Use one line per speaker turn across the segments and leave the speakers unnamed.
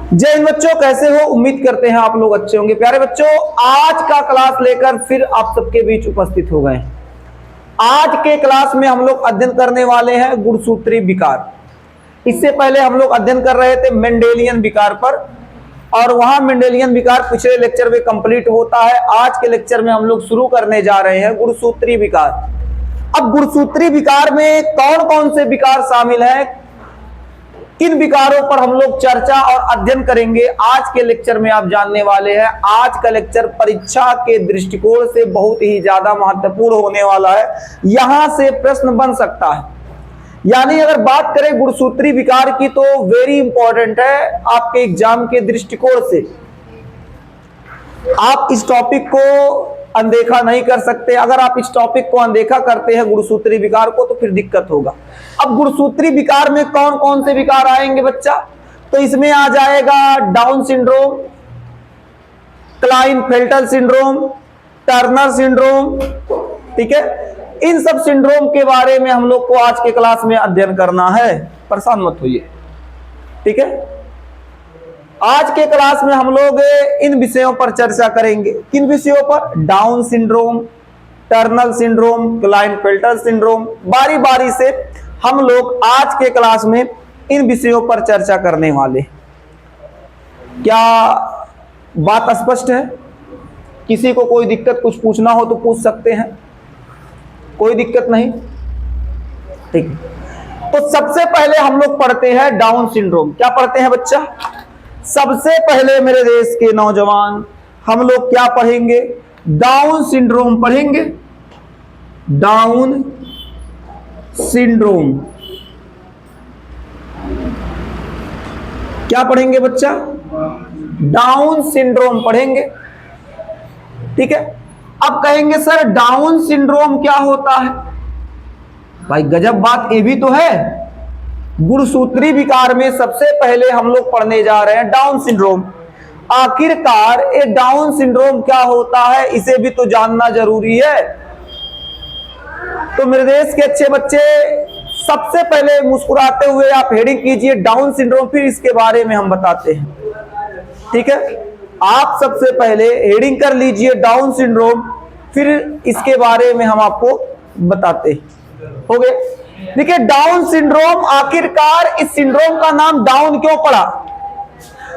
जय हिंद बच्चों, कैसे हो? उम्मीद करते हैं आप लोग अच्छे होंगे। प्यारे बच्चों, आज का क्लास लेकर फिर आप सबके बीच उपस्थित हो गए। आज के क्लास में हम लोग अध्ययन करने वाले हैं गुणसूत्री विकार। इससे पहले हम लोग अध्ययन कर रहे थे मेंडेलियन विकार पर, और वहां मेंडेलियन विकार पिछले लेक्चर में कंप्लीट होता है। आज के लेक्चर में हम लोग शुरू करने जा रहे हैं गुणसूत्री विकार। अब गुणसूत्री विकार में कौन कौन से विकार शामिल हैं, किन विकारों पर हम लोग चर्चा और अध्ययन करेंगे, आज के लेक्चर में आप जानने वाले हैं। आज का लेक्चर परीक्षा के दृष्टिकोण से बहुत ही ज्यादा महत्वपूर्ण होने वाला है। यहां से प्रश्न बन सकता है, यानी अगर बात करें गुणसूत्री विकार की तो वेरी इंपॉर्टेंट है आपके एग्जाम के दृष्टिकोण से। आप इस टॉपिक को अनदेखा नहीं कर सकते। अगर आप इस टॉपिक को अनदेखा करते हैं गुणसूत्री विकार को, तो फिर दिक्कत होगा। अब गुणसूत्री विकार में कौन कौन से विकार आएंगे बच्चा? तो इसमें आ जाएगा down syndrome, Klinefelter syndrome, Turner syndrome. ठीक है, इन सब सिंड्रोम के बारे में हम लोग को आज के क्लास में अध्ययन करना है। परेशान मत होइए, ठीक है। आज के क्लास में हम लोग इन विषयों पर चर्चा करेंगे। किन विषयों पर? Down syndrome, Turner syndrome, Klinefelter syndrome. बारी बारी से हम लोग आज के क्लास में इन विषयों पर चर्चा करने वाले। क्या बात स्पष्ट है? किसी को कोई दिक्कत, कुछ पूछना हो तो पूछ सकते हैं, कोई दिक्कत नहीं। ठीक, तो सबसे पहले हम लोग पढ़ते हैं डाउन सिंड्रोम। क्या पढ़ते हैं बच्चा? सबसे पहले मेरे देश के नौजवान हम लोग क्या पढ़ेंगे? डाउन सिंड्रोम पढ़ेंगे। डाउन सिंड्रोम क्या पढ़ेंगे बच्चा? डाउन सिंड्रोम पढ़ेंगे। ठीक है। अब कहेंगे सर डाउन सिंड्रोम क्या होता है? भाई गजब बात ये भी तो है। गुणसूत्री विकार में सबसे पहले हम लोग पढ़ने जा रहे हैं डाउन सिंड्रोम। आखिरकार ये डाउन सिंड्रोम क्या होता है, इसे भी तो जानना जरूरी है। तो मेरे देश के अच्छे बच्चे, सबसे पहले मुस्कुराते हुए आप हेडिंग कीजिए डाउन सिंड्रोम, फिर इसके बारे में हम बताते हैं। ठीक है, आप सबसे पहले हेडिंग कर लीजिए डाउन सिंड्रोम, फिर इसके बारे में हम आपको बताते हैं। हो गए? देखिए डाउन सिंड्रोम, आखिरकार इस सिंड्रोम का नाम डाउन क्यों पड़ा?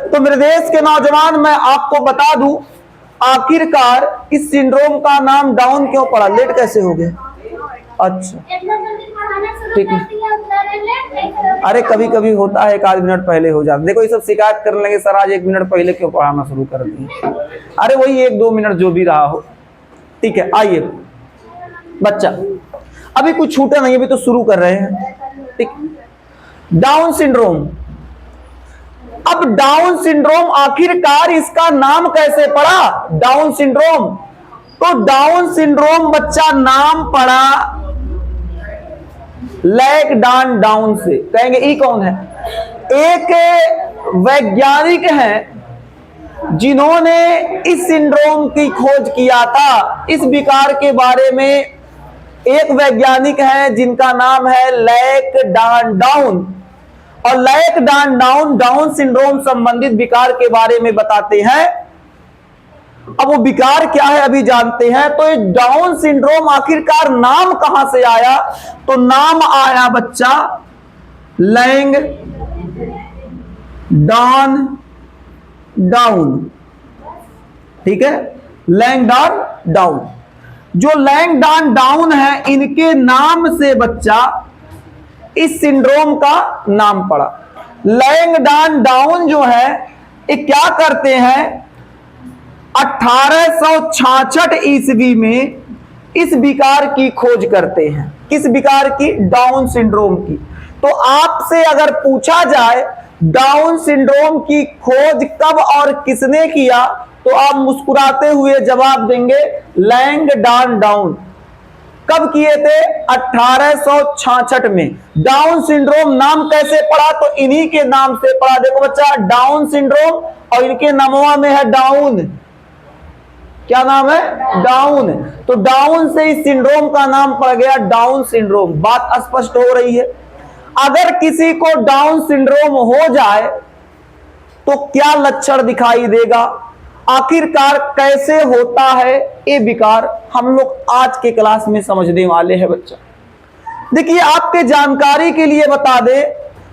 तो मेरे देश के नौजवान मैं आपको बता दूं, आखिरकार इस सिंड्रोम का नाम डाउन क्यों पड़ा। लेट कैसे हो गए? अच्छा ठीक है, अरे कभी कभी होता है, एक आध मिनट पहले हो जाता। देखो ये सब शिकायत करने लगे, सर आज 1 मिनट पहले क्यों पढ़ाना शुरू कर दिए। अरे वही 1-2 मिनट जो भी रहा हो। ठीक है, आइए बच्चा, अभी कुछ छूटा नहीं, अभी तो शुरू कर रहे हैं। ठीक, डाउन सिंड्रोम। अब डाउन सिंड्रोम आखिरकार इसका नाम कैसे पड़ा डाउन सिंड्रोम? तो डाउन सिंड्रोम बच्चा नाम पड़ा लैंगडॉन डाउन से। कहेंगे ई कौन है? एक वैज्ञानिक हैं जिन्होंने इस सिंड्रोम की खोज किया था। इस विकार के बारे में एक वैज्ञानिक है जिनका नाम है लैंगडॉन डाउन, और लैंगडॉन डाउन डाउन सिंड्रोम संबंधित विकार के बारे में बताते हैं। अब वो विकार क्या है अभी जानते हैं। तो ये डाउन सिंड्रोम आखिरकार नाम कहां से आया? तो नाम आया बच्चा लैंगडॉन डाउन। ठीक है, लैंगडॉन डाउन। जो लैंगडॉन डाउन है, इनके नाम से बच्चा इस सिंड्रोम का नाम पड़ा। लैंगडॉन डाउन जो है ये क्या करते हैं, 1866 ईस्वी में इस विकार की खोज करते हैं। किस विकार की? डाउन सिंड्रोम की। तो आपसे अगर पूछा जाए डाउन सिंड्रोम की खोज कब और किसने किया, तो आप मुस्कुराते हुए जवाब देंगे लैंगडॉन डाउन। कब किए थे? 1866 में। डाउन सिंड्रोम नाम कैसे पड़ा? तो इन्हीं के नाम से पड़ा। देखो बच्चा, डाउन सिंड्रोम और इनके नामों में है डाउन। क्या नाम है? डाउन। तो डाउन से इस सिंड्रोम का नाम पड़ गया डाउन सिंड्रोम। बात स्पष्ट हो रही है। अगर किसी को डाउन सिंड्रोम हो जाए तो क्या लक्षण दिखाई देगा, आखिरकार कैसे होता है ये विकार, हम लोग आज के क्लास में समझने वाले हैं बच्चा। देखिए आपके जानकारी के लिए बता दे,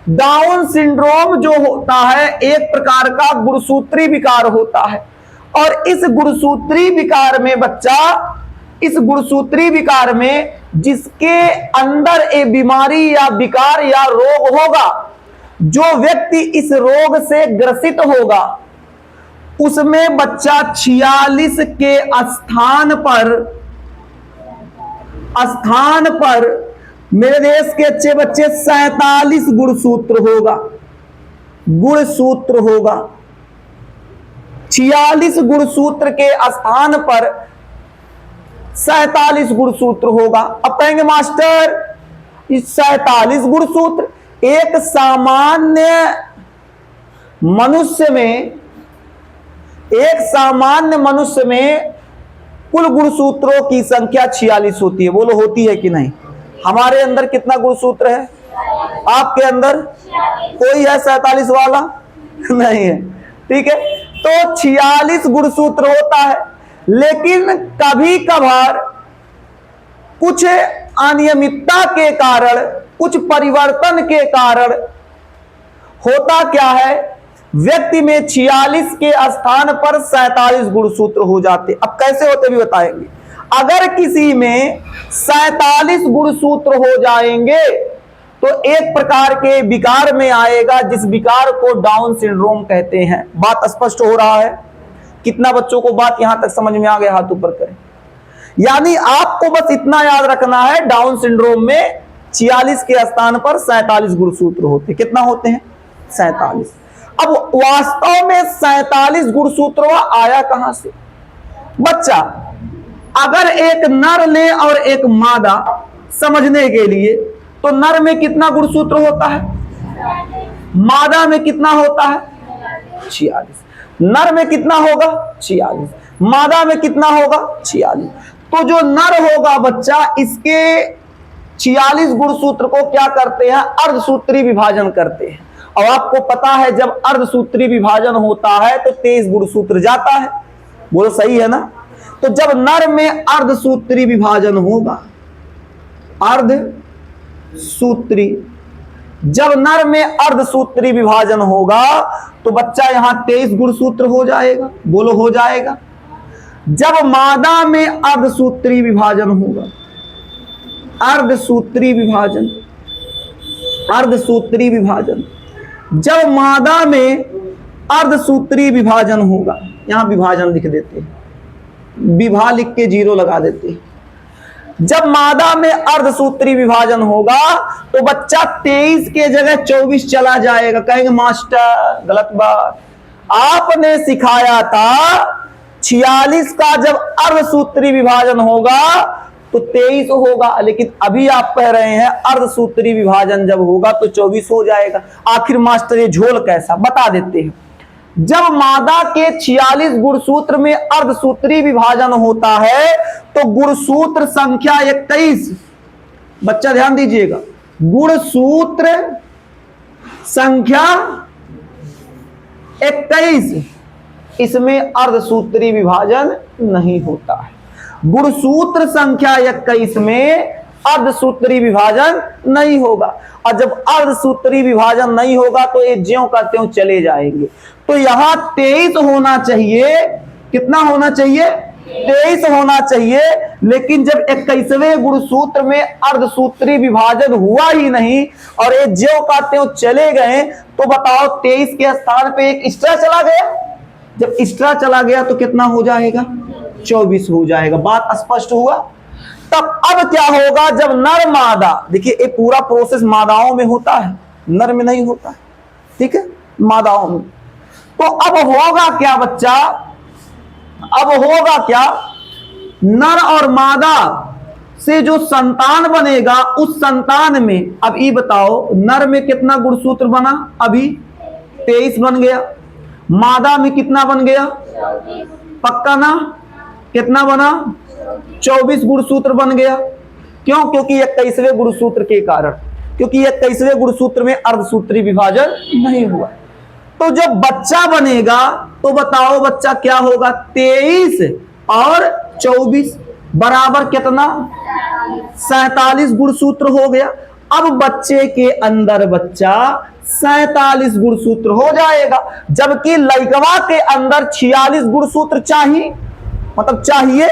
डाउन सिंड्रोम जो होता है एक प्रकार का गुणसूत्री विकार होता है, और इस गुणसूत्री विकार में बच्चा, इस गुणसूत्री विकार में जिसके अंदर एक बीमारी या विकार या रोग होगा, जो व्यक्ति इस रोग से ग्रसित होगा, उसमें बच्चा 46 के स्थान पर मेरे देश के अच्छे बच्चे 47 गुणसूत्र होगा, गुणसूत्र होगा। 46 गुणसूत्र के स्थान पर 47 गुणसूत्र होगा। अब कहेंगे मास्टर इस 47 गुणसूत्र, एक सामान्य मनुष्य में कुल गुणसूत्रों की संख्या 46 होती है। बोलो होती है कि नहीं? हमारे अंदर कितना गुणसूत्र है? आपके अंदर कोई है 47 वाला? नहीं है, ठीक है। तो 46 गुणसूत्र होता है, लेकिन कभी कभार कुछ अनियमितता के कारण, कुछ परिवर्तन के कारण होता क्या है, व्यक्ति में 46 के स्थान पर 47 गुणसूत्र हो जाते। अब कैसे होते भी बताएंगे। अगर किसी में 47 गुणसूत्र हो जाएंगे तो एक प्रकार के विकार में आएगा, जिस विकार को डाउन सिंड्रोम कहते हैं। बात स्पष्ट हो रहा है? कितना बच्चों को बात यहां तक समझ में आ गया? हाथ ऊपर करें। यानी आपको बस इतना याद रखना है, डाउन सिंड्रोम में 46 के स्थान पर 47 गुणसूत्र होते। कितना होते हैं? 47। अब वास्तव में 47 गुणसूत्र आया कहां से बच्चा? अगर एक नर ले और एक मादा समझने के लिए, तो नर में कितना गुणसूत्र होता है, मादा में कितना होता है? 46। नर में कितना होगा? 46। मादा में कितना होगा? 46। तो जो नर होगा बच्चा, इसके 46 गुणसूत्र को क्या करते हैं? अर्धसूत्री विभाजन करते हैं। और आपको पता है जब अर्धसूत्री विभाजन होता है तो 23 गुणसूत्र जाता है। बोलो सही है ना? तो जब नर में अर्धसूत्री विभाजन होगा, अर्धसूत्री, जब नर में अर्धसूत्री विभाजन होगा तो बच्चा यहां 23 गुणसूत्र हो जाएगा। बोलो हो जाएगा। जब मादा में अर्धसूत्री विभाजन होगा, अर्धसूत्री विभाजन, अर्धसूत्री विभाजन, जब मादा में अर्धसूत्री विभाजन होगा, यहां विभाजन लिख देते हैं, विभा लिख के 0 लगा देते हैं। जब मादा में अर्धसूत्री विभाजन होगा तो बच्चा 23 के जगह 24 चला जाएगा। कहेंगे मास्टर गलत बात, आपने सिखाया था 46 का जब अर्धसूत्री विभाजन होगा तो 23 होगा, लेकिन अभी आप कह रहे हैं अर्धसूत्री विभाजन जब होगा तो 24 हो जाएगा। आखिर मास्टर ये झोल कैसा? बता देते हैं। जब मादा के 46 गुणसूत्र में अर्धसूत्री विभाजन होता है तो गुणसूत्र संख्या 21, बच्चा ध्यान दीजिएगा, गुणसूत्र संख्या 21, इसमें अर्धसूत्री विभाजन नहीं होता है। गुणसूत्र संख्या 21 में अर्धसूत्री विभाजन नहीं होगा, और जब अर्धसूत्री विभाजन नहीं होगा तो ये ज्यों का त्यों चले जाएंगे। तो यहां 23 होना चाहिए। कितना होना चाहिए? 23 होना चाहिए। लेकिन जब 21वें गुणसूत्र में अर्धसूत्री विभाजन हुआ ही नहीं और ये ज्यों का त्यों चले गए, तो बताओ 23 के स्थान पे एक एक्स्ट्रा चला गया। जब एक्स्ट्रा चला गया तो कितना हो जाएगा? 24 हो जाएगा। बात स्पष्ट हुआ? तब अब क्या होगा जब नर मादा, देखिए ये पूरा प्रोसेस मादाओं में होता है, नर में नहीं होता है, ठीक है, मादाओं में। तो अब होगा क्या बच्चा? अब होगा क्या? नर और मादा से जो संतान बनेगा, उस संतान में, अब ये बताओ नर में कितना गुणसूत्र बना? अभी 23 बन गया। मादा में कितना बन गया? पक्का ना? कितना बना? 24 गुणसूत्र बन गया। क्यों? क्योंकि 21वें गुणसूत्र के कारण, क्योंकि 21वें गुणसूत्र में अर्धसूत्री विभाजन नहीं हुआ। तो जब बच्चा बनेगा तो बताओ बच्चा क्या होगा, 23 और 24 बराबर कितना, 47 गुणसूत्र हो गया। अब बच्चे के अंदर बच्चा 47 गुणसूत्र हो जाएगा, जबकि लइकवा के अंदर 46 गुणसूत्र चाहिए, मतलब चाहिए,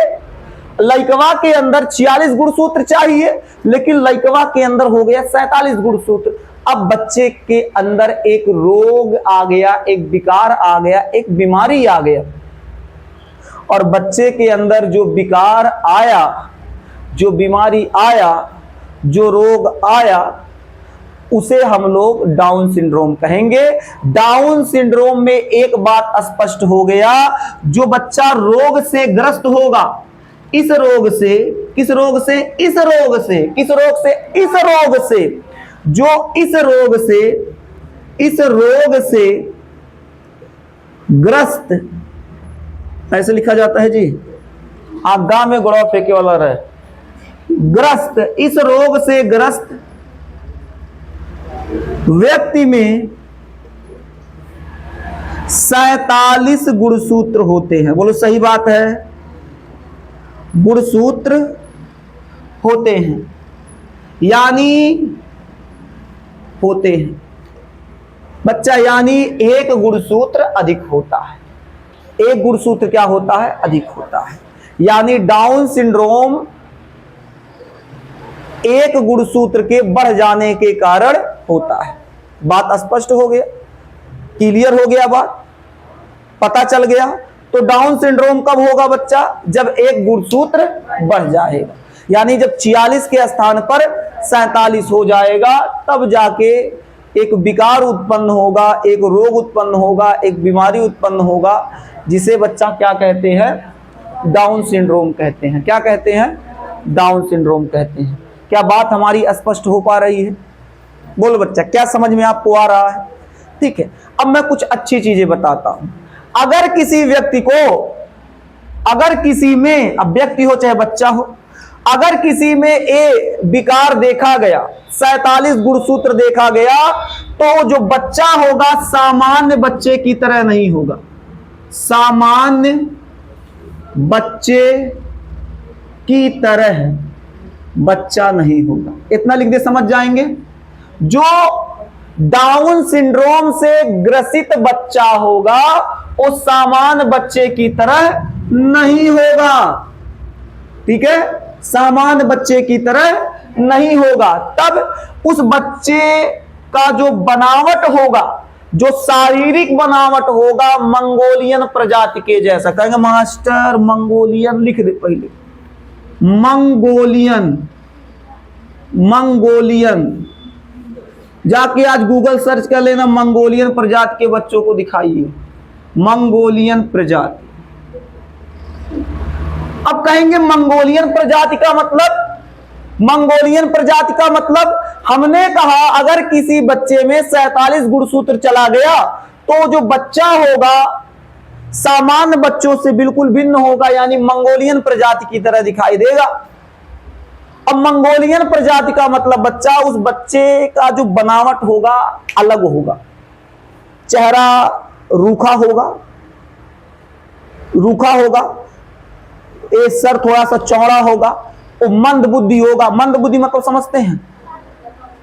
लइकवा के अंदर 46 गुणसूत्र चाहिए, लेकिन लइकवा के अंदर हो गया 47 गुणसूत्र। अब बच्चे के अंदर एक रोग आ गया, एक विकार आ गया, एक बीमारी आ गया, और बच्चे के अंदर जो विकार आया, जो बीमारी आया, जो रोग आया, उसे हम लोग डाउन सिंड्रोम कहेंगे। डाउन सिंड्रोम में एक बात स्पष्ट हो गया, जो बच्चा रोग से ग्रस्त होगा, इस रोग से, किस रोग से, इस रोग से, किस रोग से, इस रोग से, जो इस रोग से, इस रोग से ग्रस्त, ऐसे लिखा जाता है जी, आगा में गोड़ा फेंके वाला रहे, ग्रस्त, इस रोग से ग्रस्त व्यक्ति में 47 गुणसूत्र होते हैं। बोलो सही बात है, गुणसूत्र होते हैं, यानी होते हैं बच्चा, यानी एक गुणसूत्र अधिक होता है, एक गुणसूत्र क्या होता है, अधिक होता है, यानी डाउन सिंड्रोम एक गुणसूत्र के बढ़ जाने के कारण होता है। बात स्पष्ट हो गया, क्लियर हो गया, बात पता चल गया। तो डाउन सिंड्रोम कब होगा बच्चा, जब एक गुणसूत्र बढ़ जाएगा, यानी जब 46 के स्थान पर 47 हो जाएगा, तब जाके एक विकार उत्पन्न होगा, एक रोग उत्पन्न होगा, एक बीमारी उत्पन्न होगा, जिसे बच्चा क्या कहते हैं, डाउन सिंड्रोम कहते हैं। क्या कहते हैं, डाउन सिंड्रोम कहते हैं। क्या बात हमारी स्पष्ट हो पा रही है? बोलो बच्चा, क्या समझ में आपको आ रहा है? ठीक है, अब मैं कुछ अच्छी चीजें बताता हूं। अगर किसी व्यक्ति को, अगर किसी में, अब व्यक्ति हो चाहे बच्चा हो, अगर किसी में ए विकार देखा गया, 47 गुणसूत्र देखा गया, तो जो बच्चा होगा सामान्य बच्चे की तरह नहीं होगा, सामान्य बच्चे की तरह बच्चा नहीं होगा। इतना लिख दे, समझ जाएंगे। जो डाउन सिंड्रोम से ग्रसित बच्चा होगा वो सामान्य बच्चे की तरह नहीं होगा, ठीक है, सामान्य बच्चे की तरह नहीं होगा। तब उस बच्चे का जो बनावट होगा, जो शारीरिक बनावट होगा, मंगोलियन प्रजाति के जैसा। कहेंगे मास्टर मंगोलियन, लिख दे पहले, मंगोलियन, मंगोलियन, जाके आज गूगल सर्च कर लेना, मंगोलियन प्रजाति के बच्चों को दिखाइए, मंगोलियन प्रजाति। अब कहेंगे मंगोलियन प्रजाति का मतलब, मंगोलियन प्रजाति का मतलब, हमने कहा अगर किसी बच्चे में 47 गुणसूत्र चला गया तो जो बच्चा होगा सामान्य बच्चों से बिल्कुल भिन्न होगा, यानी मंगोलियन प्रजाति की तरह दिखाई देगा। अब मंगोलियन प्रजाति का मतलब बच्चा, उस बच्चे का जो बनावट होगा अलग होगा, चेहरा रूखा होगा, रूखा होगा, एक सर थोड़ा सा चौड़ा होगा, वो मंद बुद्धि होगा। मंद बुद्धि मतलब समझते हैं,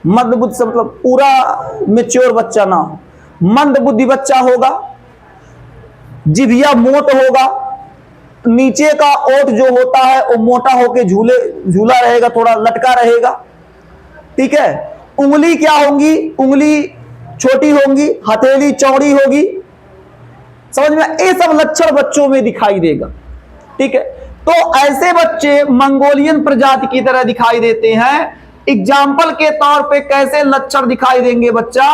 मंद बुद्धि से मतलब पूरा मैच्योर बच्चा ना हो, मंद बुद्धि बच्चा होगा। जिभिया मोट होगा, नीचे का ओठ जो होता है वो मोटा होके झूला रहेगा, थोड़ा लटका रहेगा, ठीक है। उंगली क्या होंगी, उंगली छोटी होंगी, हथेली चौड़ी होगी, समझ में, ये सब लक्षण बच्चों में दिखाई देगा, ठीक है। तो ऐसे बच्चे मंगोलियन प्रजाति की तरह दिखाई देते हैं। एग्जाम्पल के तौर पे कैसे लक्षण दिखाई देंगे बच्चा,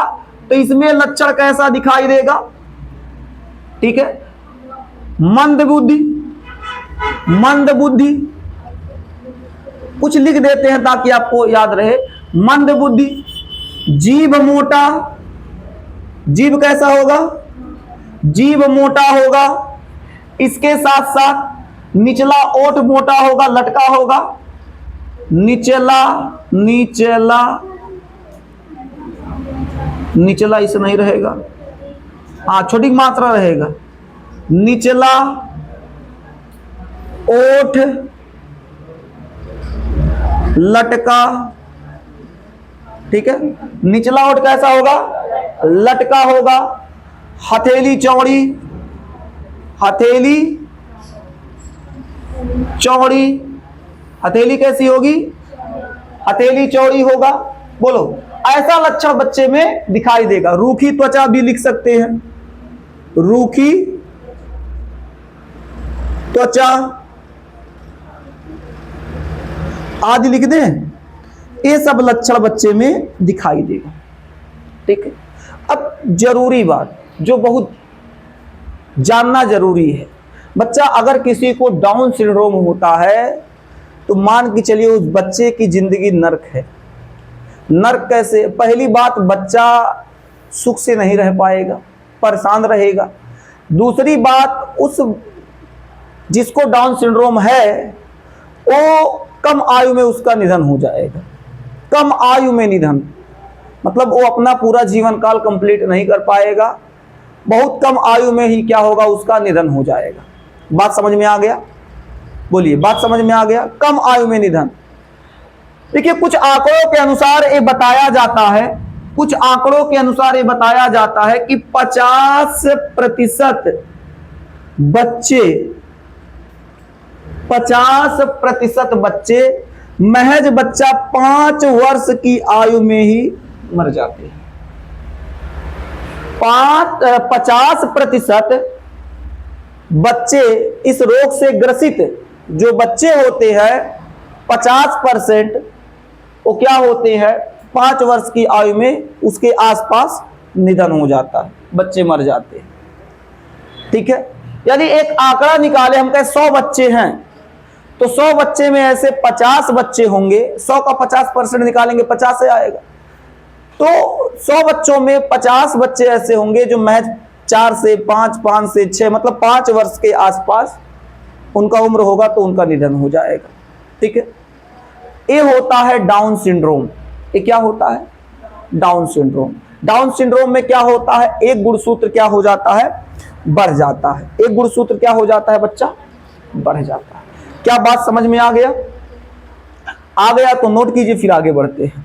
तो इसमें लक्षण कैसा दिखाई देगा, ठीक है, मंद बुद्धि, मंद बुद्धि, कुछ लिख देते हैं ताकि आपको याद रहे। मंद बुद्धि, जीभ मोटा, जीभ कैसा होगा, जीभ मोटा होगा, इसके साथ साथ निचला ओठ मोटा होगा, लटका होगा, निचला, निचला, निचला इसे नहीं रहेगा, हाँ छोटी मात्रा रहेगा, निचला ओठ लटका, ठीक है, निचला ओठ कैसा होगा, लटका होगा, हथेली चौड़ी, हथेली चौड़ी, हथेली कैसी होगी, हथेली चौड़ी होगा, बोलो ऐसा लक्षण बच्चे में दिखाई देगा। रूखी त्वचा भी लिख सकते हैं, रूखी त्वचा आदि लिख दें, ये सब लक्षण बच्चे में दिखाई देगा, ठीक है। अब जरूरी बात जो बहुत जानना जरूरी है, बच्चा अगर किसी को डाउन सिंड्रोम होता है तो मान के चलिए उस बच्चे की जिंदगी नर्क है। नर्क कैसे, पहली बात बच्चा सुख से नहीं रह पाएगा, परेशान रहेगा। दूसरी बात उस जिसको डाउन सिंड्रोम है वो कम आयु में उसका निधन हो जाएगा। कम आयु में निधन मतलब वो अपना पूरा जीवन काल कंप्लीट नहीं कर पाएगा, बहुत कम आयु में ही क्या होगा, उसका निधन हो जाएगा। बात समझ में आ गया, बोलिए बात समझ में आ गया, कम आयु में निधन। देखिए कुछ आंकड़ों के अनुसार ये बताया जाता है, कुछ आंकड़ों के अनुसार ये बताया जाता है कि 50% बच्चे, 50% बच्चे महज बच्चा 5 वर्ष की आयु में ही मर जाते हैं। 50% बच्चे इस रोग से ग्रसित जो बच्चे होते हैं 50% वो क्या होते हैं, 5 वर्ष की आयु में उसके आसपास निधन हो जाता है, बच्चे मर जाते हैं, ठीक है। यदि एक आंकड़ा निकाले, हम कहें 100 बच्चे हैं तो 100 बच्चे में ऐसे 50 बच्चे होंगे, 100 का 50% निकालेंगे 50 से आएगा, तो 100 बच्चों में 50 बच्चे ऐसे होंगे जो महज 4 से 5, 5 से 6 मतलब 5 वर्ष के आसपास उनका उम्र होगा तो उनका निधन हो जाएगा, ठीक है। ये होता है डाउन सिंड्रोम। ये क्या होता है, डाउन सिंड्रोम। डाउन सिंड्रोम में क्या होता है, एक गुणसूत्र क्या हो जाता है, बढ़ जाता है। एक गुणसूत्र क्या हो जाता है बच्चा, बढ़ जाता है। क्या बात समझ में आ गया? आ गया तो नोट कीजिए, फिर आगे बढ़ते हैं।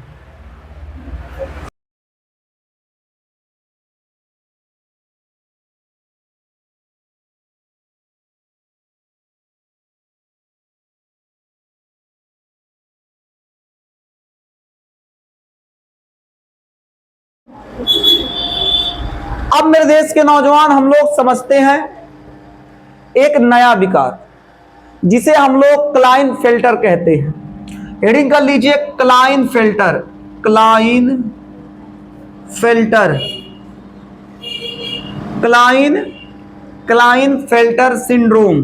अब मेरे देश के नौजवान, हम लोग समझते हैं एक नया विकार जिसे हम लोग क्लाइन फिल्टर कहते हैं। हेडिंग कर लीजिए, Klinefelter, Klinefelter, Klinefelter syndrome.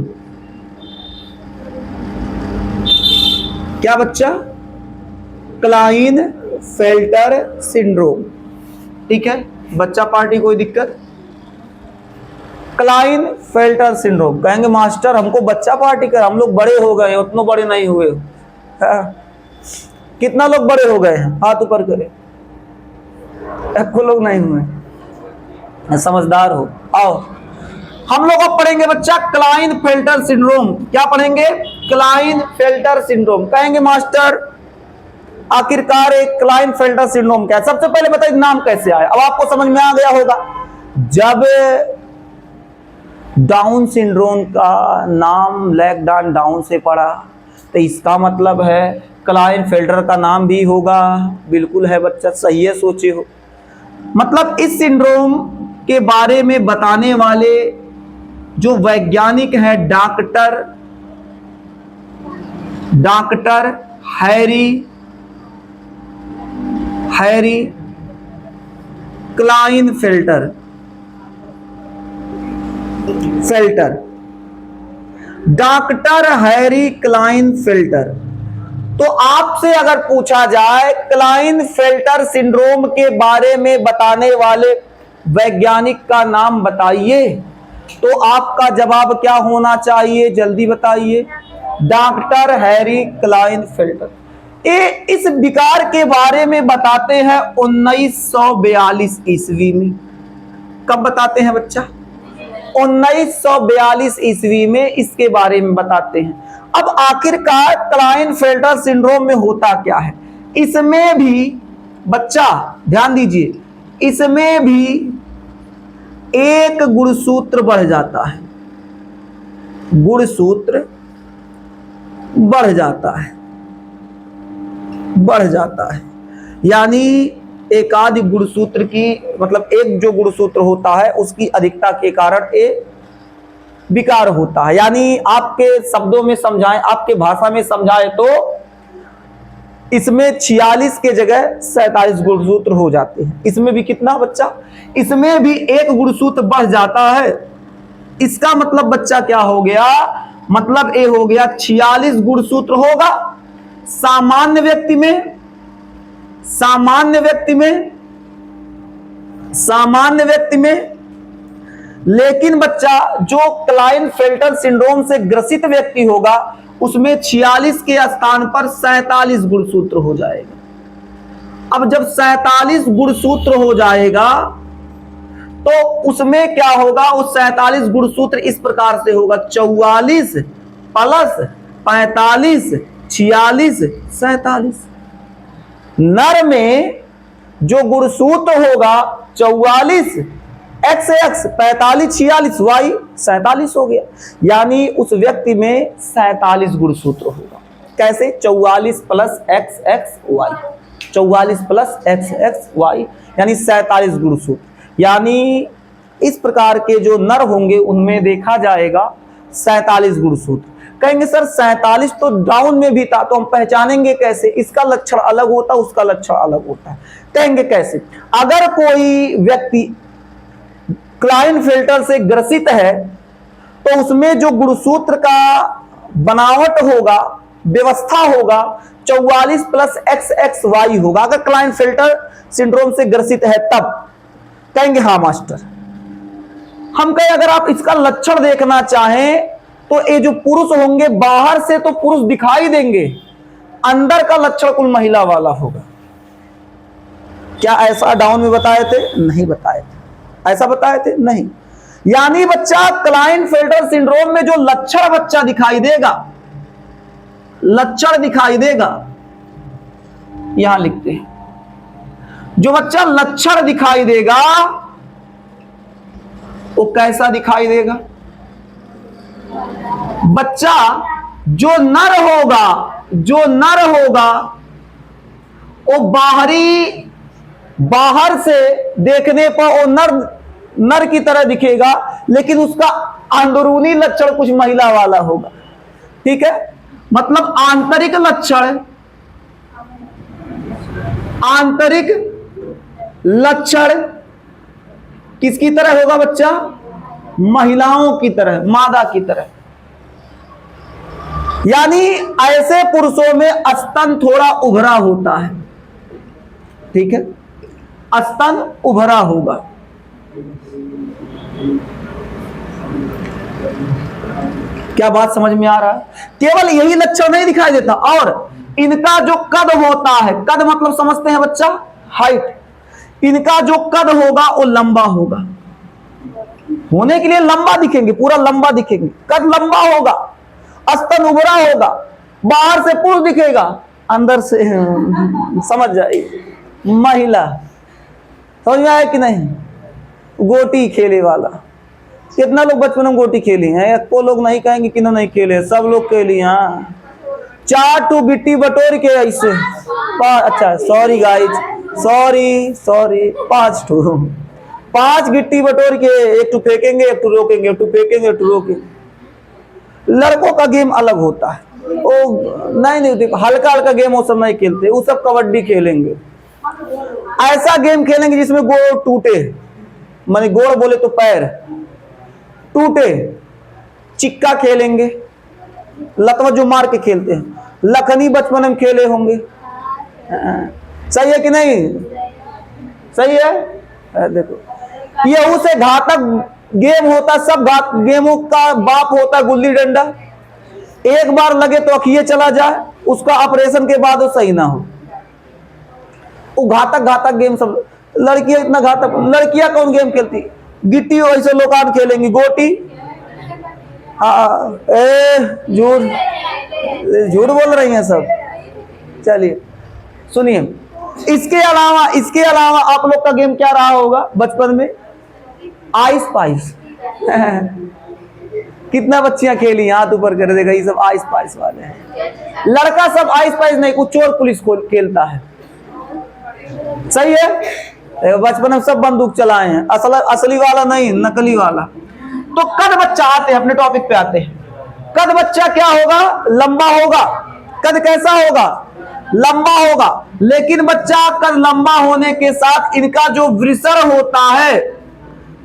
क्या बच्चा, क्लाइन फिल्टर सिंड्रोम, ठीक है बच्चा पार्टी, कोई दिक्कत? Klinefelter syndrome. कहेंगे मास्टर हमको बच्चा पार्टी कर, हम लोग बड़े हो गए, उतने बड़े नहीं हुए। कितना लोग बड़े हो गए हैं, हाथ ऊपर करें। एक लोग नहीं हुए, समझदार हो। आओ हम लोग अब पढ़ेंगे बच्चा क्लाइन फिल्टर सिंड्रोम। क्या पढ़ेंगे, क्लाइन फिल्टर सिंड्रोम। कहेंगे मास्टर आखिरकार एक क्लाइन फिल्टर सिंड्रोम क्या है? सबसे पहले बताइए नाम कैसे आया। अब आपको समझ में आ गया होगा, जब डाउन सिंड्रोम का नाम लैकडाउन डाउन से पड़ा तो इसका मतलब है क्लाइन फिल्टर का नाम भी होगा। बिल्कुल है बच्चा, सही है, सोचे हो। मतलब इस सिंड्रोम के बारे में बताने वाले जो वैज्ञानिक हैं, doctor Harry Klinefelter, doctor Harry Klinefelter. तो आपसे अगर पूछा जाए क्लाइन फिल्टर सिंड्रोम के बारे में बताने वाले वैज्ञानिक का नाम बताइए, तो आपका जवाब क्या होना चाहिए, जल्दी बताइए। Doctor Harry Klinefelter. ये इस विकार के बारे में बताते हैं 1942 ईस्वी में। कब बताते हैं बच्चा? 1942 ईस्वी में इसके बारे में बताते हैं। अब आखिरकार क्लाइनफेल्टर सिंड्रोम में होता क्या है? इसमें भी बच्चा ध्यान दीजिए, इसमें भी एक गुणसूत्र बढ़ जाता है, गुणसूत्र बढ़ जाता है, बढ़ जाता है। यानी एक आदि गुणसूत्र की, मतलब एक जो गुणसूत्र होता है उसकी अधिकता के कारण ये विकार होता है। यानी आपके शब्दों में समझाएं, आपके भाषा में समझाएं तो इसमें 46 के जगह 47 गुणसूत्र हो जाते हैं। इसमें भी कितना बच्चा? इसमें भी एक गुणसूत्र बढ़ जाता है। इसका मतलब बच्चा क्या हो गया? मतलब ये हो गया 46 गुणसूत्र होगा सामान्य व्यक्ति में, सामान्य व्यक्ति में, सामान्य व्यक्ति में। लेकिन बच्चा जो क्लाइनफेल्टर सिंड्रोम से ग्रसित व्यक्ति होगा उसमें 46 के स्थान पर 47 गुणसूत्र हो जाएगा। अब जब 47 गुणसूत्र हो जाएगा तो उसमें क्या होगा? उस 47 गुणसूत्र इस प्रकार से होगा 44 प्लस 45 46 47। नर में जो गुणसूत्र होगा 44 एक्स 45 46 वाई 47 हो गया। यानी उस व्यक्ति में 47 गुणसूत्र होगा। कैसे? 44 plus X X Y, 44 plus X X Y यानी 47 गुणसूत्र। यानी इस प्रकार के जो नर होंगे उनमें देखा जाएगा 47 गुणसूत्र। कहेंगे सर 47 तो डाउन में भी था, तो हम पहचानेंगे कैसे? इसका लक्षण अलग होता, उसका लक्षण अलग होता है। कहेंगे कैसे? अगर कोई व्यक्ति क्लाइनफेल्टर से ग्रसित है तो उसमें जो गुणसूत्र का बनावट होगा, व्यवस्था होगा 44 प्लस एक्स एक्स वाई होगा। अगर क्लाइनफेल्टर सिंड्रोम से ग्रसित है तब। कहेंगे हाँ मास्टर। हम कहें अगर आप इसका लक्षण देखना चाहें तो ये जो पुरुष होंगे बाहर से तो पुरुष दिखाई देंगे, अंदर का लक्षण कुल महिला वाला होगा। क्या ऐसा डाउन में बताए थे? नहीं बताए थे। ऐसा बताए थे? नहीं। यानी बच्चा क्लाइनफेल्टर सिंड्रोम में जो लक्षण बच्चा दिखाई देगा, लक्षण दिखाई देगा, यहां लिखते हैं, जो बच्चा लक्षण दिखाई देगा वो कैसा दिखाई देगा? बच्चा जो नर होगा, जो नर होगा वो बाहर से देखने पर वो नर की तरह दिखेगा, लेकिन उसका अंदरूनी लक्षण कुछ महिला वाला होगा। ठीक है? मतलब आंतरिक लक्षण, आंतरिक लक्षण किसकी तरह होगा बच्चा? महिलाओं की तरह, मादा की तरह। यानी ऐसे पुरुषों में स्तन थोड़ा उभरा होता है। ठीक है? स्तन उभरा होगा। क्या बात समझ में आ रहा है? केवल यही लक्षण नहीं दिखाई देता, और इनका जो कद होता है, कद मतलब समझते हैं बच्चा? हाइट। इनका जो कद होगा वो लंबा होगा। होने के लिए लंबा दिखेंगे, पूरा लंबा दिखेंगे, कद लंबा होगा, स्तन उभरा होगा, बाहर से पुरुष दिखेगा, अंदर से समझ जाइए महिला। समझ में आया कि नहीं? गोटी खेले वाला। कितना लोग बचपन में गोटी खेली हैं? को लोग नहीं कहेंगे कि नहीं खेले, सब लोग खेली। हाँ, 4 टू बिट्टी बटोर के ऐसे, अच्छा सॉरी गाइज, सॉरी 5 गिट्टी बटोर के, एक टू फेंकेंगे, एक टू रोकेंगे, एक टू फेंकेंगे, एक टू रोकेंगे। लड़कों का गेम अलग होता है। वो नहीं हल्का हल्का गेम वो सब नहीं खेलते, वो सब कबड्डी खेलेंगे। ऐसा गेम खेलेंगे जिसमें गोड़ टूटे, माने गोड़ बोले तो पैर टूटे। चिक्का खेलेंगे, लतवा जो मार के खेलते हैं, लखनी बचपन में खेले होंगे। सही है कि नहीं? सही है? देखो, ये उसे घातक गेम होता, सब गेमों का बाप होता गुल्ली डंडा। एक बार लगे तो अखिए चला जाए, उसका ऑपरेशन के बाद वो सही ना हो। वो घातक गेम सब। लड़कियां इतना घातक, लड़कियां कौन गेम खेलती? गिट्टी वैसे लोकान खेलेंगी, गोटी। झूठ झूठ बोल रही हैं सब। चलिए सुनिए, इसके अलावा आप लोग का गेम क्या रहा होगा बचपन में? Ice price. कितना बच्चियां खेली, हाथ ऊपर कर देगा, ये सब आइस पाइस वाले हैं। लड़का सब आइस पाइस नहीं, कुछ चोर पुलिस को खेलता है। सही है, बचपन में सब बंदूक चलाए हैं, असली वाला नहीं, नकली वाला। तो कद बच्चा, आते हैं अपने टॉपिक पे आते हैं। कद बच्चा क्या होगा? लंबा होगा। कद कैसा होगा? लंबा होगा। लेकिन बच्चा कद लंबा होने के साथ इनका जो वृषण होता है,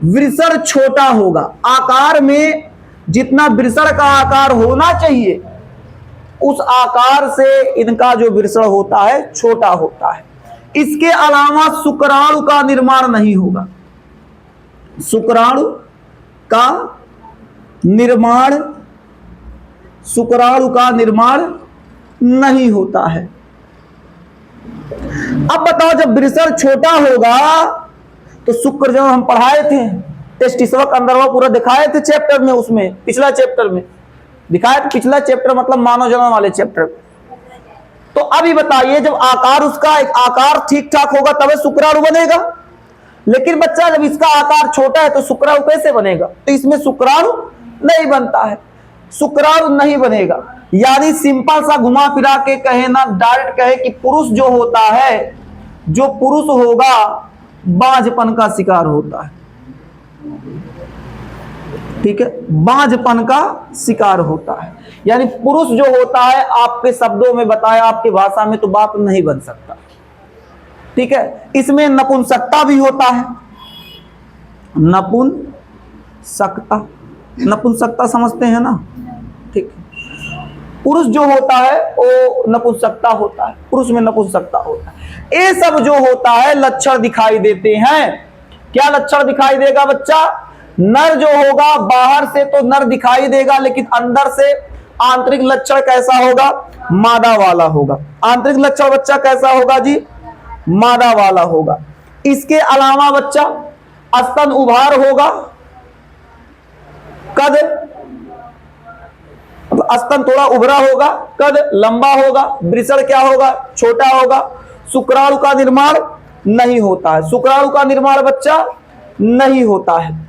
वृषण छोटा होगा। आकार में जितना वृषण का आकार होना चाहिए, उस आकार से इनका जो वृषण होता है छोटा होता है। इसके अलावा शुक्राणु का निर्माण नहीं होगा। शुक्राणु का निर्माण नहीं होता है। अब बताओ, जब वृषण छोटा होगा तो शुक्र, जब हम पढ़ाए थे टेस्टिसवा का अंदरवा पूरा दिखाए थे चैप्टर में, उसमें पिछला चैप्टर में दिखाया था। पिछला चैप्टर मतलब मानव जन्म वाले चैप्टर। तो अभी बताइए, जब आकार उसका एक आकार ठीक ठाक होगा तब शुक्राणु बनेगा। लेकिन बच्चा जब इसका आकार छोटा है तो शुक्राणु कैसे बनेगा? तो इसमें शुक्राणु नहीं बनता है, शुक्राणु नहीं बनेगा। यानी सिंपल सा घुमा फिरा के कहे ना, डायरेक्ट कहे कि पुरुष जो होता है, जो पुरुष होगा बांझपन का शिकार होता है। ठीक है, बांझपन का शिकार होता है। यानी पुरुष जो होता है, आपके शब्दों में बताया, आपकी भाषा में, तो बाप नहीं बन सकता। ठीक है, इसमें नपुंसकता भी होता है। नपुंसकता समझते हैं ना? ठीक, पुरुष जो होता है वो नपुंसकता होता है, पुरुष में नपुंसकता होता है। ये सब जो होता है लक्षण दिखाई देते हैं। क्या लक्षण दिखाई देगा बच्चा? नर जो होगा बाहर से तो नर दिखाई देगा, लेकिन अंदर से आंतरिक लक्षण कैसा होगा? मादा वाला होगा। आंतरिक लक्षण बच्चा कैसा होगा जी? मादा वाला होगा। इसके अलावा बच्चा स्तन उभार होगा। कद, स्तन थोड़ा उभरा होगा, कद लंबा होगा, वृषण क्या होगा? छोटा होगा। शुक्राणु का निर्माण नहीं होता है। शुक्राणु का निर्माण बच्चा नहीं होता है।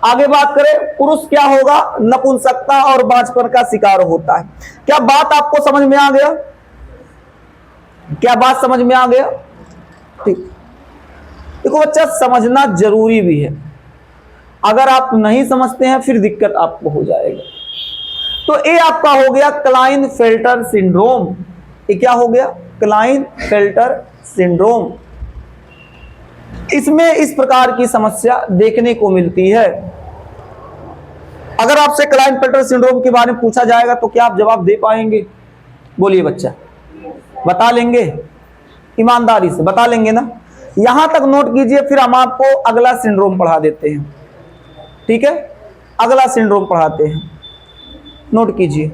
आगे बात करें, पुरुष क्या होगा? नपुंसकता और बांझपन का शिकार होता है। क्या बात आपको समझ में आ गया? क्या बात समझ में आ गया? ठीक, देखो बच्चा, समझना जरूरी भी है। अगर आप नहीं समझते हैं फिर दिक्कत आपको हो जाएगा। तो ये आपका हो गया क्लाइनफेल्टर सिंड्रोम। ये क्या हो गया? Klinefelter syndrome. इसमें इस प्रकार की समस्या देखने को मिलती है। अगर आपसे क्लाइनफेल्टर सिंड्रोम के बारे में पूछा जाएगा तो क्या आप जवाब दे पाएंगे? बोलिए बच्चा, बता लेंगे? ईमानदारी से बता लेंगे ना? यहां तक नोट कीजिए, फिर हम आपको अगला सिंड्रोम पढ़ा देते हैं। ठीक है, अगला सिंड्रोम पढ़ाते हैं, नोट कीजिए।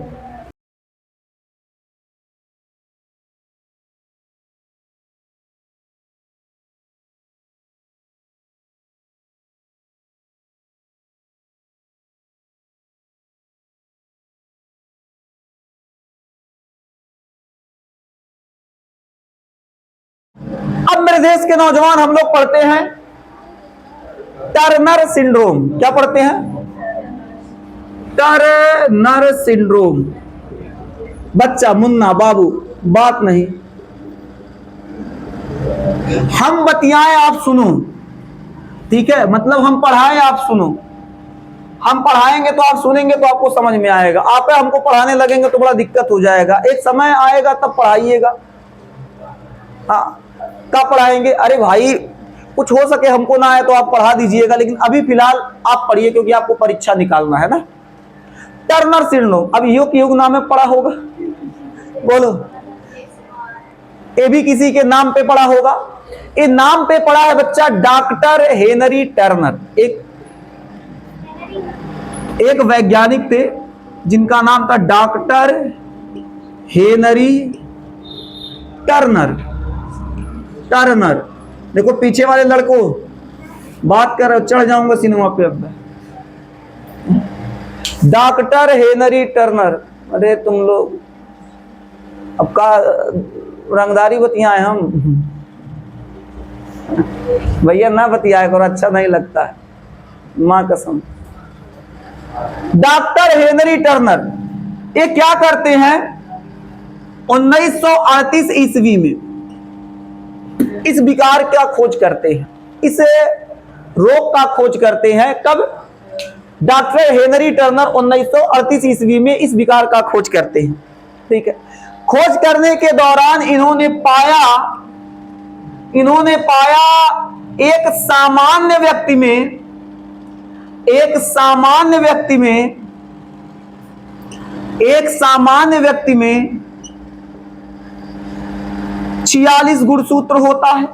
अब मेरे देश के नौजवान हम लोग पढ़ते हैं टर्नर सिंड्रोम। क्या पढ़ते हैं? Turner syndrome. बच्चा, मुन्ना बाबू, बात नहीं, हम बतियाएं आप सुनो। ठीक है, मतलब हम पढ़ाएं आप सुनो। हम पढ़ाएंगे तो आप सुनेंगे तो आपको समझ में आएगा। आप हमको पढ़ाने लगेंगे तो बड़ा दिक्कत हो जाएगा। एक समय आएगा तब पढ़ाइएगा। हाँ, कब पढ़ाएंगे? अरे भाई, कुछ हो सके हमको ना आए तो आप पढ़ा दीजिएगा, लेकिन अभी फिलहाल आप पढ़िए, क्योंकि आपको परीक्षा निकालना है ना। टर्नर सिंड्रोम, अब युग नाम में पढ़ा होगा, बोलो। ये भी किसी के नाम पे पढ़ा होगा। ये नाम पे पढ़ा है बच्चा डॉक्टर हेनरी टर्नर। एक वैज्ञानिक थे जिनका नाम था डॉक्टर हेनरी टर्नर। देखो पीछे वाले लड़कों, बात कर रहे हो, चढ़ जाऊंगा सिनेमा पे अब मैं। डॉक्टर हेनरी टर्नर, अरे तुम लोग अब का रंगदारी बतियाए हम, भैया ना बतियाए करो, अच्छा नहीं लगता है, माँ कसम। डॉक्टर हेनरी टर्नर ये क्या करते हैं, 1938 ईस्वी में इस विकार का खोज करते हैं, इस रोग का खोज करते हैं। कब? डॉक्टर हेनरी टर्नर 1938 ईस्वी में इस विकार का खोज करते हैं। ठीक है, खोज करने के दौरान इन्होंने पाया एक सामान्य व्यक्ति में 46 गुणसूत्र होता है,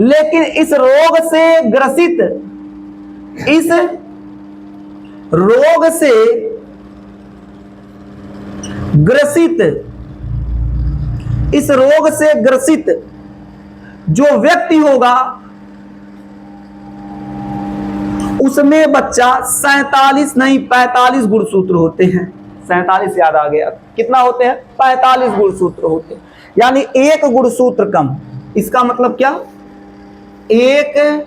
लेकिन इस रोग से ग्रसित जो व्यक्ति होगा उसमें बच्चा 47 नहीं 45 गुणसूत्र होते हैं। 47 याद आ गया, कितना होते हैं? 45 गुणसूत्र होते हैं, यानी एक गुणसूत्र कम। इसका मतलब क्या? एक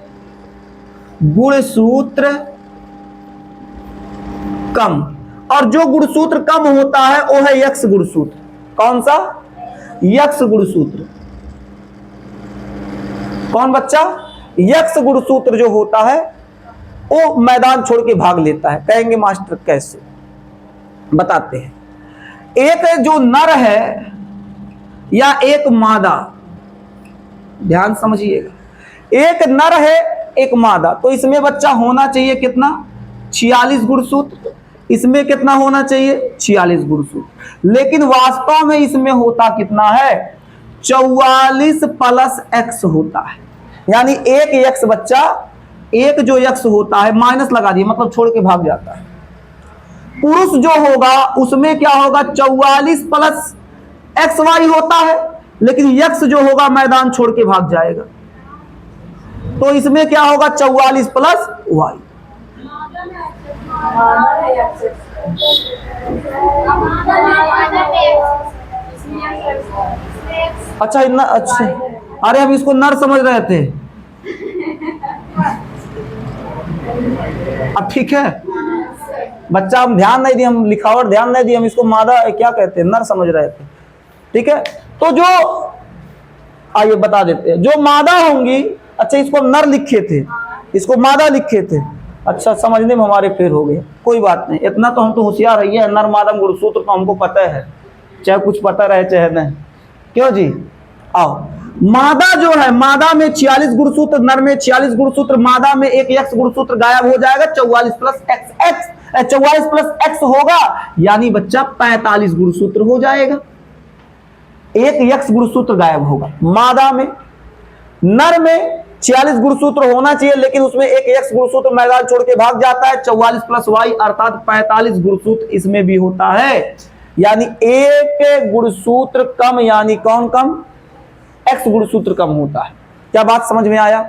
गुणसूत्र कम, और जो गुणसूत्र कम होता है वो है यक्ष गुणसूत्र। कौन सा? यक्ष गुणसूत्र। कौन बच्चा? यक्ष गुणसूत्र जो होता है वो मैदान छोड़ के भाग लेता है। कहेंगे मास्टर कैसे? बताते हैं। एक जो नर है या एक मादा, ध्यान समझिएगा, एक नर है एक मादा, तो इसमें बच्चा होना चाहिए कितना? 46 गुणसूत्र। इसमें कितना होना चाहिए? 46 गुणसूत्र। लेकिन वास्तव में इसमें होता कितना है? 44 प्लस एक्स होता है, यानी एक यक्ष बच्चा, एक जो यक्ष होता है माइनस लगा दिए, मतलब छोड़ के भाग जाता है। पुरुष जो होगा उसमें क्या होगा? 44 प्लस एक्स वाई होता है, लेकिन यक्ष जो होगा मैदान छोड़ के भाग जाएगा, तो इसमें क्या होगा? 44 प्लस वाई। अच्छा इतना अच्छा, अरे हम इसको नर समझ रहे थे। अब ठीक है बच्चा, हम ध्यान नहीं दिए, हम लिखावट ध्यान नहीं दिए, हम इसको मादा क्या कहते हैं? नर समझ रहे थे। ठीक है, तो जो आइए बता देते हैं, जो मादा होंगी, अच्छा इसको नर लिखे थे, इसको मादा लिखे थे, अच्छा समझने में हमारे फेर हो गए, कोई बात नहीं, इतना तो हम तो होशियार है, नर मादा गुणसूत्र तो हमको पता है, चाहे कुछ पता रहे चाहे नहीं। क्यों जी? आओ, मादा जो है, मादा में 46 गुणसूत्र, नर में 46 गुणसूत्र, मादा में एक यक्ष गुणसूत्र गायब हो जाएगा, 44 प्लस एक्स 44 प्लस एक्स होगा, यानी बच्चा 45 गुणसूत्र हो जाएगा। एक यक्ष गुणसूत्र गायब होगा मादा में। नर में 46 गुणसूत्र होना चाहिए, लेकिन उसमें एक यक्ष गुणसूत्र मैदान छोड़ के भाग जाता है, 44 प्लस वाई अर्थात 45 गुणसूत्र इसमें भी होता है, यानी एक गुणसूत्र कम, यानी कौन कम? एक्स गुणसूत्र कम होता है। क्या बात समझ में आया?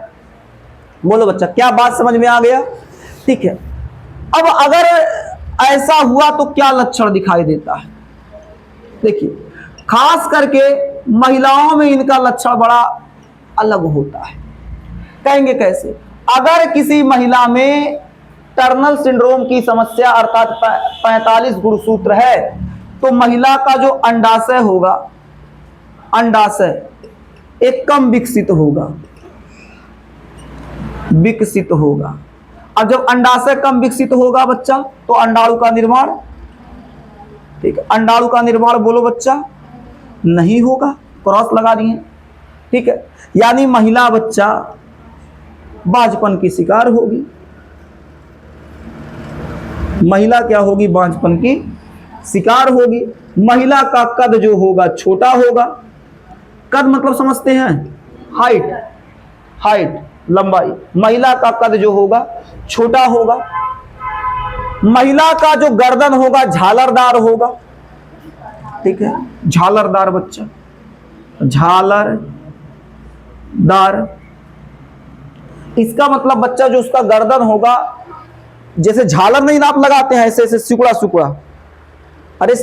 बोलो बच्चा, क्या बात समझ में आ गया? ठीक है, अब अगर ऐसा हुआ तो क्या लक्षण दिखाई देता है? देखिए, खास करके महिलाओं में इनका लक्षण बड़ा अलग होता है। कहेंगे कैसे? अगर किसी महिला में टर्नर सिंड्रोम की समस्या अर्थात 45 गुणसूत्र है, तो महिला का जो अंडाशय होगा, अंडाशय एक कम विकसित होगा। अब जब अंडाशय कम विकसित होगा बच्चा, तो अंडाणु का निर्माण, ठीक है, अंडाणु का निर्माण बोलो बच्चा, नहीं होगा, क्रॉस लगा दिए। ठीक है, यानी महिला बच्चा बांझपन की शिकार होगी। महिला क्या होगी? बांझपन की शिकार होगी। महिला का कद जो होगा छोटा होगा। कद मतलब समझते हैं? हाइट, लंबाई। महिला का कद जो होगा छोटा होगा। महिला का जो गर्दन होगा झालरदार होगा। ठीक है, झालरदार बच्चा, झालरदार। इसका मतलब बच्चा जो उसका गर्दन होगा, जैसे झालर नहीं नाप लगाते हैं ऐसे ऐसे सिकुड़ा सिकुड़ा, अरे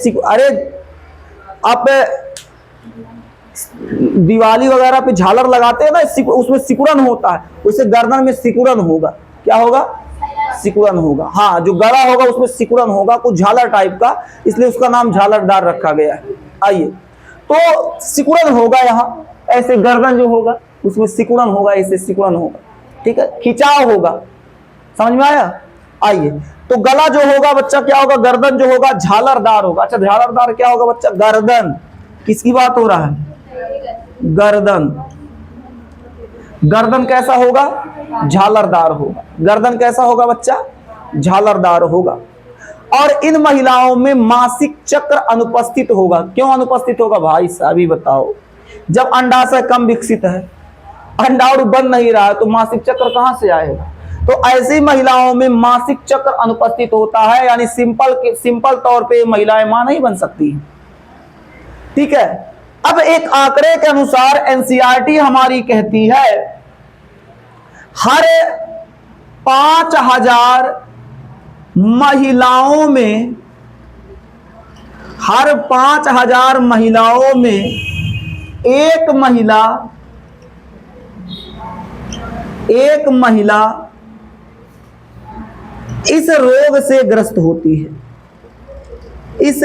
आप दिवाली वगैरह पे झालर लगाते हैं ना, उसमें सिकुड़न होता है, उससे गर्दन में सिकुड़न होगा। क्या होगा? सिकुड़न होगा। हाँ, जो गला होगा उसमें सिकुड़न होगा, कुछ झालर टाइप का, इसलिए उसका नाम झालरदार रखा गया है। आइए, तो सिकुड़न होगा यहाँ, ऐसे गर्दन जो होगा उसमें सिकुड़न होगा, ऐसे सिकुड़न होगा, ठीक है, खिंचाव होगा। समझ में आया? आइए, तो गला जो होगा बच्चा क्या होगा? गर्दन जो होगा झालरदार होगा। अच्छा, झालरदार क्या होगा बच्चा? गर्दन। किसकी बात हो रहा है? गर्दन। गर्दन कैसा होगा? झालरदार होगा। गर्दन कैसा होगा बच्चा? झालरदार होगा। और इन महिलाओं में मासिक चक्र अनुपस्थित होगा। क्यों अनुपस्थित होगा भाई साहब, ही बताओ। जब अंडाशय कम विकसित है, अंडाणु बन नहीं रहा है, तो मासिक चक्र कहां से आएगा? तो ऐसी महिलाओं में मासिक चक्र अनुपस्थित होता है, यानी सिंपल तौर पे महिलाएं मां नहीं बन सकती, ठीक है। अब एक आंकड़े के अनुसार एनसीईआरटी हमारी कहती है हर 5000 महिलाओं में, हर 5000 महिलाओं में एक महिला इस रोग से ग्रस्त होती है। इस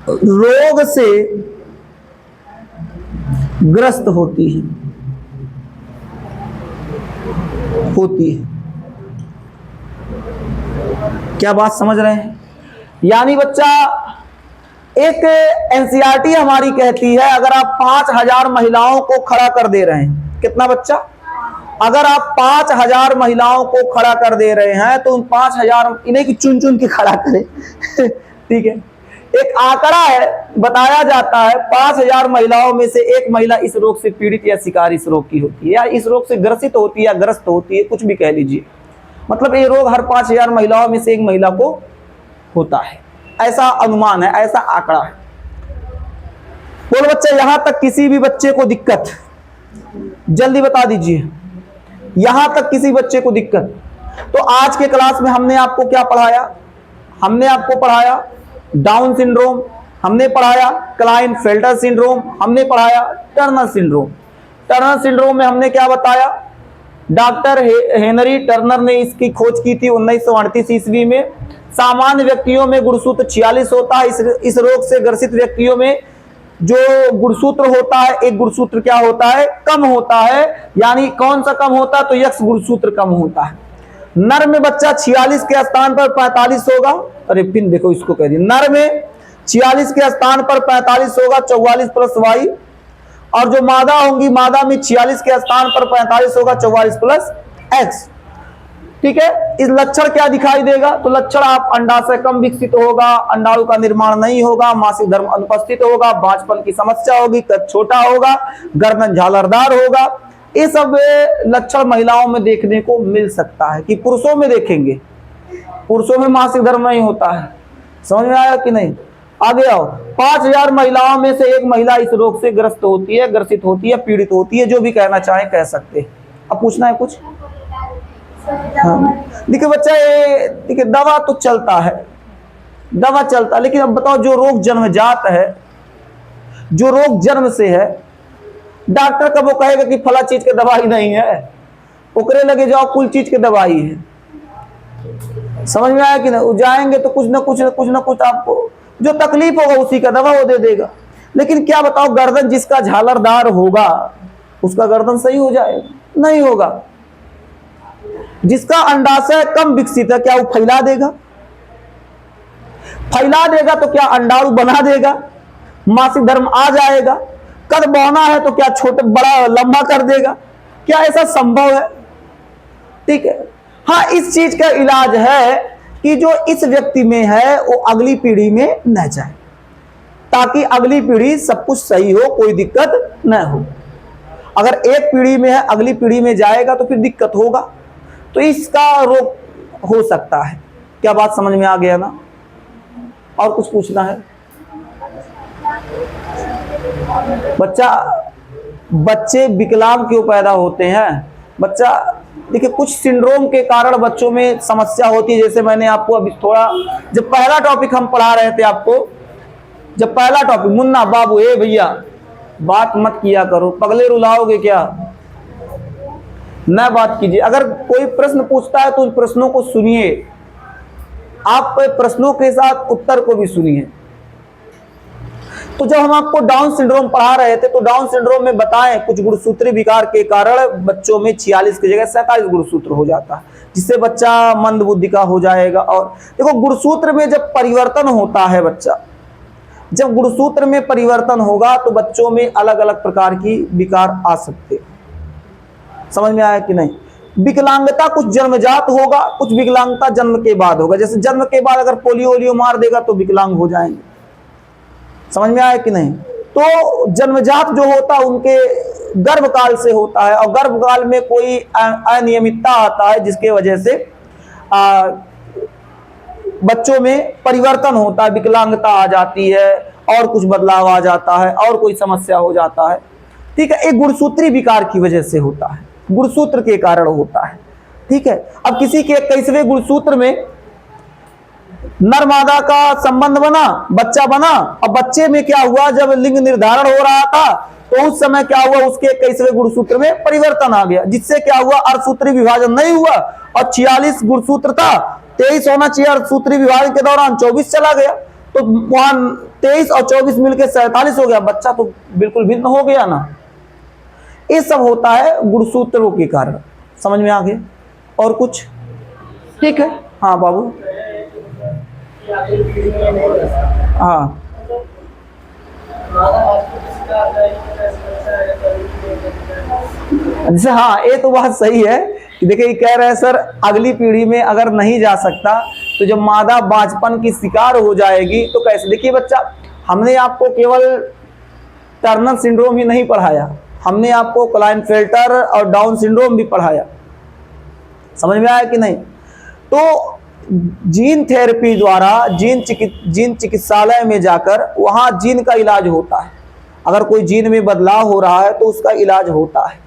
रोग से ग्रस्त होती है। क्या बात समझ रहे हैं? यानी बच्चा, एक एनसीईआरटी हमारी कहती है अगर आप 5000 महिलाओं को खड़ा कर दे रहे हैं, कितना बच्चा? अगर आप 5000 महिलाओं को खड़ा कर दे रहे हैं तो उन 5000, इन्हें की चुन चुन के खड़ा करें ठीक है। एक आंकड़ा है, बताया जाता है 5000 महिलाओं में से एक महिला इस रोग से पीड़ित या शिकार इस रोग की होती है, या इस रोग से ग्रसित होती है या ग्रस्त होती है, कुछ भी कह लीजिए। मतलब ये रोग हर 5000 महिलाओं में से एक महिला को होता है, ऐसा अनुमान है, ऐसा आंकड़ा है। बोलो बच्चा, यहां तक किसी भी बच्चे को दिक्कत? जल्दी बता दीजिए, यहां तक किसी बच्चे को दिक्कत? तो आज के क्लास में हमने आपको क्या पढ़ाया? हमने आपको पढ़ाया डाउन सिंड्रोम, हमने पढ़ाया क्लाइनफेल्टर सिंड्रोम, हमने पढ़ाया टर्नर सिंड्रोम। टर्नर सिंड्रोम में हमने क्या बताया? डॉक्टर हेनरी टर्नर ने इसकी खोज की थी 1938 ईस्वी में। सामान्य व्यक्तियों में गुणसूत्र 46 होता है। इस रोग से ग्रसित व्यक्तियों में जो गुणसूत्र होता है, एक गुणसूत्र क्या होता है? कम होता है। यानी कौन सा कम होता है? तो यक्ष गुणसूत्र कम होता है। नर में बच्चा 46 के स्थान पर 45 होगा। अरे पिन देखो, इसको कह दिया, नर में 46 के स्थान पर 45 होगा, 44 प्लस वाई। और जो मादा होंगी, मादा में 46 के स्थान पर 45 होगा, 44 प्लस एक्स, ठीक है। इस लक्षण क्या दिखाई देगा? तो लक्षण आप अंडाशय कम विकसित होगा, अंडाणु का निर्माण नहीं होगा, मासिक धर्म अनुपस्थित होगा, बांझपन की समस्या होगी, कद छोटा होगा, गर्दन झालरदार होगा। ये सब लक्षण महिलाओं में देखने को मिल सकता है। कि पुरुषों में देखेंगे? पुरुषों में मासिक धर्म नहीं होता है। समझ में आया कि नहीं? आगे आओ। 5000 महिलाओं में से एक महिला इस रोग से ग्रस्त होती है, ग्रसित होती है, पीड़ित होती है, जो भी कहना चाहे कह सकते हैं। अब पूछना है कुछ? हाँ। देखिए बच्चा, ये देखिए दवा तो चलता है, दवा चलता है, लेकिन अब बताओ जो रोग जन्मजात है, जो रोग जन्म से है, डॉक्टर कब वो कहेगा कि फला चीज की दवाई नहीं है, ओकरे लगे जाओ कुल चीज की दवाई है। समझ में आया कि नहीं? जाएंगे तो कुछ ना कुछ आपको जो तकलीफ होगा उसी का दवा वो दे देगा। लेकिन क्या बताओ, गर्दन जिसका झालरदार होगा उसका गर्दन सही हो जाएगा? नहीं होगा। जिसका अंडाशय कम विकसित है, क्या वो फैला देगा? फैला देगा तो क्या अंडाणु बना देगा? मासिक धर्म आ जाएगा? कद बौना है तो क्या छोटे बड़ा लंबा कर देगा? क्या ऐसा संभव है? ठीक है। हाँ, इस चीज का इलाज है कि जो इस व्यक्ति में है वो अगली पीढ़ी में न जाए, ताकि अगली पीढ़ी सब कुछ सही हो, कोई दिक्कत न हो। अगर एक पीढ़ी में है, अगली पीढ़ी में जाएगा तो फिर दिक्कत होगा। तो इसका रोग हो सकता है। क्या बात समझ में आ गया ना? और कुछ पूछना है? बच्चे विकलांग क्यों पैदा होते हैं? बच्चा देखिए कुछ सिंड्रोम के कारण बच्चों में समस्या होती है। जैसे मैंने आपको अभी थोड़ा, जब पहला टॉपिक हम पढ़ा रहे थे आपको, जब पहला टॉपिक, मुन्ना बाबू ए भैया बात मत किया करो, पगले रुलाओगे क्या, न बात कीजिए। अगर कोई प्रश्न पूछता है तो उन प्रश्नों को सुनिए, आप प्रश्नों के साथ उत्तर को भी सुनिए। तो जब हम आपको डाउन सिंड्रोम पढ़ा रहे थे तो डाउन सिंड्रोम में बताएं कुछ गुणसूत्री विकार के कारण बच्चों में 46 की जगह 47 गुणसूत्र हो जाता है, जिससे बच्चा मंद बुद्धि का हो जाएगा। और देखो गुणसूत्र में जब परिवर्तन होता है बच्चा, जब गुणसूत्र में परिवर्तन होगा तो बच्चों में अलग अलग प्रकार की विकार आ सकते हैं। समझ में आया कि नहीं। विकलांगता कुछ जन्मजात होगा, कुछ विकलांगता जन्म के बाद होगा। जैसे जन्म के बाद अगर पोलियो वोलियो मार देगा तो विकलांग हो जाएंगे। समझ में आया कि नहीं। तो जन्मजात जो होता है उनके गर्भकाल से होता है, और गर्भकाल में कोई अनियमितता आता है जिसके वजह से बच्चों में परिवर्तन होता है, विकलांगता आ जाती है और कुछ बदलाव आ जाता है और कोई समस्या हो जाता है। ठीक है, एक गुणसूत्री विकार की वजह से होता है, गुणसूत्र के कारण होता है। ठीक है, अब किसी के 21वें गुणसूत्र में नर मादा का संबंध बना, बच्चा बना, और बच्चे में क्या हुआ, जब लिंग निर्धारण हो रहा था तो उस समय क्या हुआ, उसके 21वें गुणसूत्र में परिवर्तन आ गया, जिससे क्या हुआ, अर्धसूत्री विभाजन नहीं हुआ और 46 गुणसूत्र था, 23 होना चाहिए, अर्धसूत्री विभाजन के दौरान 24 चला गया, तो वहां 23 और 24 मिलकर 47 हो गया, बच्चा तो बिल्कुल भिन्न हो गया ना। ये सब होता है गुणसूत्रों के कारण। समझ में आ गया। और कुछ? ठीक है, हाँ बाबू। हाँ जैसे, हाँ ये तो बात सही है कि देखिए कह रहे हैं सर अगली पीढ़ी में अगर नहीं जा सकता तो जब मादा बांझपन की शिकार हो जाएगी तो कैसे। देखिए बच्चा, हमने आपको केवल टर्नर सिंड्रोम ही नहीं पढ़ाया, हमने आपको क्लाइनफेल्टर और डाउन सिंड्रोम भी पढ़ाया। समझ में आया कि नहीं। तो जीन थेरेपी द्वारा जीन चिकित्सालय में जाकर वहां जीन का इलाज होता है। अगर कोई जीन में बदलाव हो रहा है तो उसका इलाज होता है।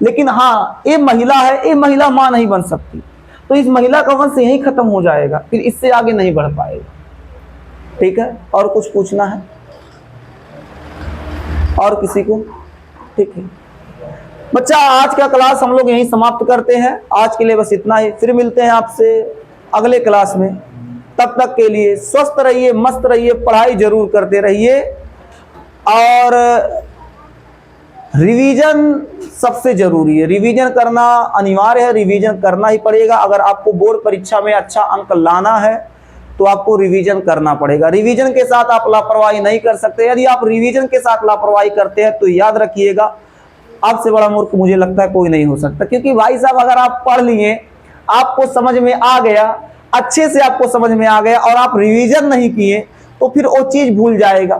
लेकिन हाँ, ये महिला है, ये महिला मां नहीं बन सकती, तो इस महिला का वंश यहीं खत्म हो जाएगा, फिर इससे आगे नहीं बढ़ पाएगा। ठीक है, और कुछ पूछना है और किसी को? ठीक है बच्चा, आज का क्लास हम लोग यहीं समाप्त करते हैं। आज के लिए बस इतना ही, फिर मिलते हैं आपसे अगले क्लास में। तब तक के लिए स्वस्थ रहिए, मस्त रहिए, पढ़ाई जरूर करते रहिए, और रिवीजन सबसे जरूरी है। रिवीजन करना अनिवार्य है, रिवीजन करना ही पड़ेगा। अगर आपको बोर्ड परीक्षा में अच्छा अंक लाना है तो आपको रिवीजन करना पड़ेगा। रिवीजन के साथ आप लापरवाही नहीं कर सकते। यदि आप रिवीजन के साथ लापरवाही करते हैं तो याद रखिएगा, आपसे बड़ा मूर्ख मुझे लगता है कोई नहीं हो सकता। क्योंकि भाई साहब, अगर आप पढ़ लिए, आपको समझ में आ गया, अच्छे से आपको समझ में आ गया, और आप रिवीजन नहीं किए तो फिर वो चीज भूल जाएगा।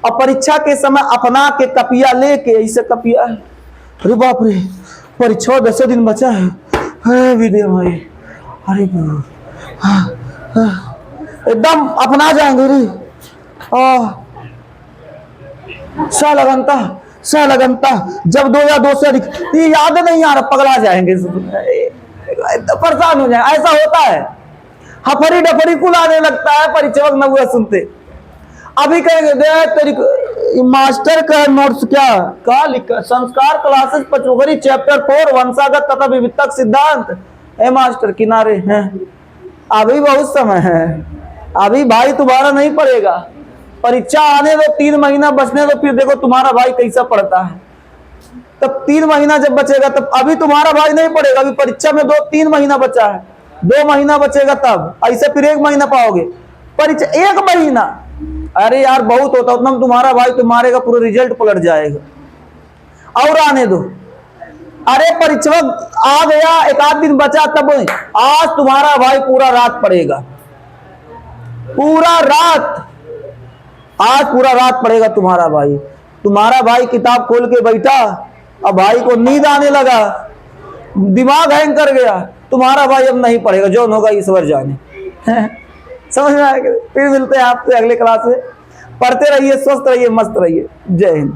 और परीक्षा के समय अपना के कपिया लेके, ऐसे कपिया, अरे बाप रे परीक्षा 10 दिन बचा है विदे भाई, अरे एकदम अपना जाएंगे रे, लगनता जब 2 या 2 से अधिक, ये याद नहीं आ रहा, पगला जाएंगे, परेशान हो जाए। ऐसा होता है, हफरी डफरी कुल आने लगता है परीक्षा वक्त न हुआ सुनते। अभी कहेंगे तेरी मास्टर का नोट्स क्या लिखा, संस्कार क्लासेस पचोगरी चैप्टर 4 वंशागत तथा विविधक सिद्धांत। ए मास्टर किनारे हैं, अभी बहुत समय है, अभी भाई तुम्हारा नहीं पड़ेगा, परीक्षा आने दो, 3 महीना बचने दो, फिर देखो तुम्हारा भाई कैसा पढ़ता है। तब 3 महीना जब बचेगा तब, अभी तुम्हारा भाई नहीं पढ़ेगा, अभी परीक्षा में 2-3 महीना बचा है, 2 महीना बचेगा तब, ऐसे फिर 1 महीना पाओगे परीक्षा, 1 महीना। अरे यार बहुत होता, उतना तुम्हारा भाई तो मारेगा, पूरा रिजल्ट पलट जाएगा। और आने दो, अरे परीक्षा आ गया, 1 आध दिन बचा, तब आज तुम्हारा भाई पूरा रात पढ़ेगा, पूरा रात, आज पूरा रात पढ़ेगा तुम्हारा भाई। तुम्हारा भाई किताब खोल के बैठा, अब भाई को नींद आने लगा, दिमाग हैंग कर गया, तुम्हारा भाई अब नहीं पढ़ेगा, जो होगा ईश्वर जाने। समझ में आएगा। फिर मिलते हैं आपसे अगले क्लास में। पढ़ते रहिए, स्वस्थ रहिए, मस्त रहिए। जय हिंद।